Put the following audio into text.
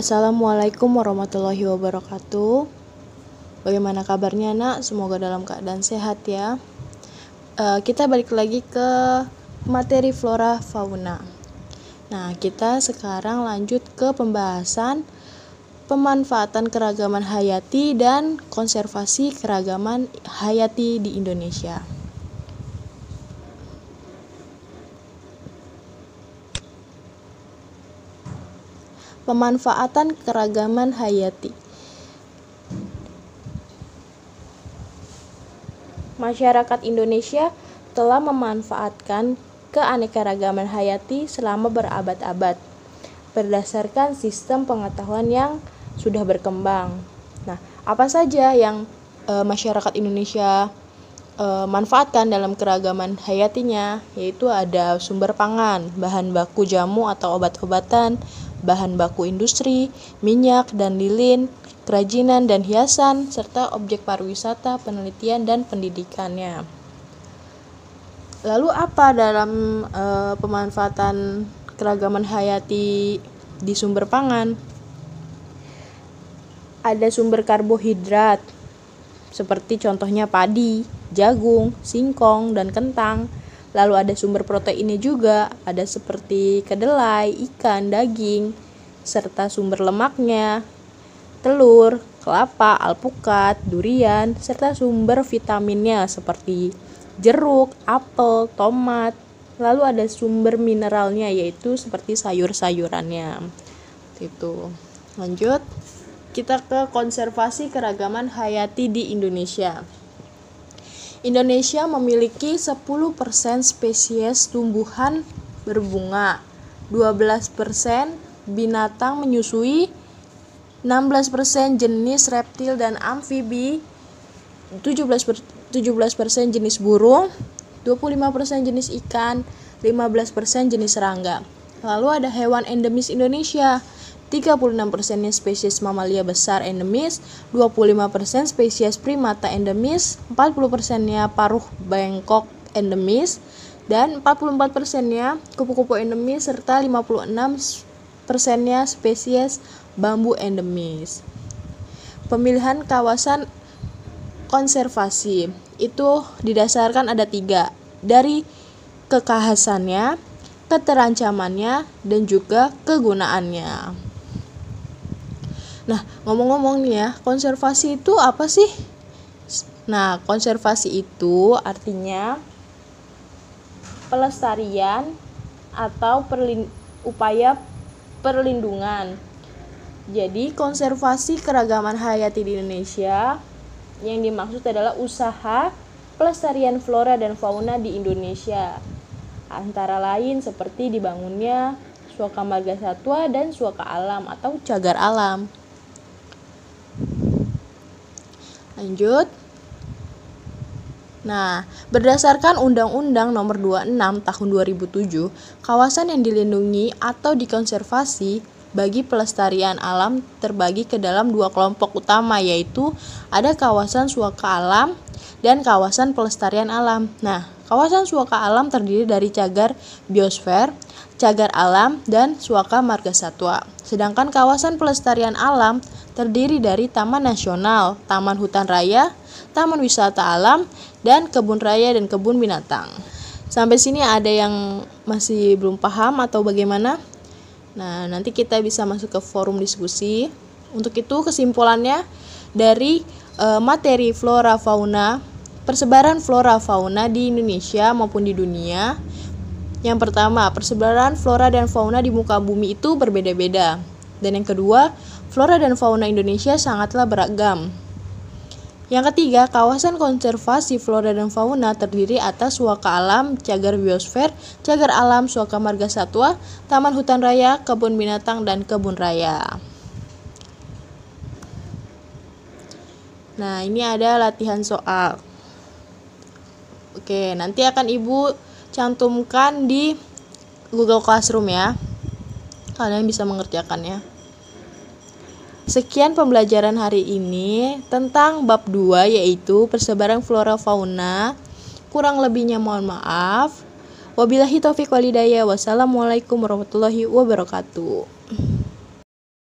Assalamualaikum warahmatullahi wabarakatuh. Bagaimana kabarnya nak? Semoga dalam keadaan sehat ya. Kita balik lagi ke materi flora fauna. Nah, kita sekarang lanjut ke pembahasan pemanfaatan keragaman hayati dan konservasi keragaman hayati di Indonesia. Pemanfaatan keragaman hayati. Masyarakat Indonesia telah memanfaatkan keanekaragaman hayati selama berabad-abad berdasarkan sistem pengetahuan yang sudah berkembang. Nah, apa saja yang masyarakat Indonesia manfaatkan dalam keragaman hayatinya, yaitu ada sumber pangan, bahan baku jamu atau obat-obatan, bahan baku industri, minyak dan lilin, kerajinan dan hiasan, serta objek pariwisata, penelitian dan pendidikannya. Lalu apa dalam pemanfaatan keragaman hayati di sumber pangan? Ada sumber karbohidrat, seperti contohnya padi, jagung, singkong, dan kentang. Lalu ada sumber proteinnya juga, ada seperti kedelai, ikan, daging, serta sumber lemaknya, telur, kelapa, alpukat, durian, serta sumber vitaminnya seperti jeruk, apel, tomat. Lalu ada sumber mineralnya, yaitu seperti sayur-sayurannya. Itu. Lanjut, kita ke konservasi keragaman hayati di Indonesia. Indonesia memiliki 10% spesies tumbuhan berbunga, 12% binatang menyusui, 16% jenis reptil dan amfibi, 17% jenis burung, 25% jenis ikan, 15% jenis serangga. Lalu ada hewan endemis Indonesia, 36% spesies mamalia besar endemis, 25% spesies primata endemis, 40% paruh bengkok endemis, dan 44% kupu-kupu endemis, serta 56% spesies bambu endemis. Pemilihan kawasan konservasi itu didasarkan ada 3, dari kekhasannya, keterancamannya, dan juga kegunaannya. Nah, ngomong-ngomong nih ya, konservasi itu apa sih? Nah, konservasi itu artinya pelestarian atau upaya perlindungan. Jadi, konservasi keragaman hayati di Indonesia yang dimaksud adalah usaha pelestarian flora dan fauna di Indonesia. Antara lain seperti dibangunnya suaka marga satwa dan suaka alam atau cagar alam. Lanjut. Nah, berdasarkan Undang-Undang Nomor 26 Tahun 2007, kawasan yang dilindungi atau dikonservasi bagi pelestarian alam terbagi ke dalam 2 kelompok utama, yaitu ada kawasan suaka alam dan kawasan pelestarian alam. Nah, kawasan suaka alam terdiri dari cagar biosfer, cagar alam, dan suaka marga satwa. Sedangkan kawasan pelestarian alam terdiri dari taman nasional, taman hutan raya, taman wisata alam, dan kebun raya dan kebun binatang. Sampai sini ada yang masih belum paham atau bagaimana? Nah, nanti kita bisa masuk ke forum diskusi. Untuk itu kesimpulannya dari materi flora fauna, persebaran flora fauna di Indonesia maupun di dunia. Yang pertama, persebaran flora dan fauna di muka bumi itu berbeda-beda. Dan yang kedua, flora dan fauna Indonesia sangatlah beragam. Yang ketiga, kawasan konservasi flora dan fauna terdiri atas suaka alam, cagar biosfer, cagar alam, suaka marga satwa, taman hutan raya, kebun binatang, dan kebun raya. Nah, ini ada latihan soal. Oke, nanti akan Ibu cantumkan di Google Classroom ya. Kalian bisa mengerjakannya. Sekian pembelajaran hari ini tentang bab 2, yaitu persebaran flora fauna. Kurang lebihnya mohon maaf. Wabillahi taufiq walhidayah. Wassalamualaikum warahmatullahi wabarakatuh.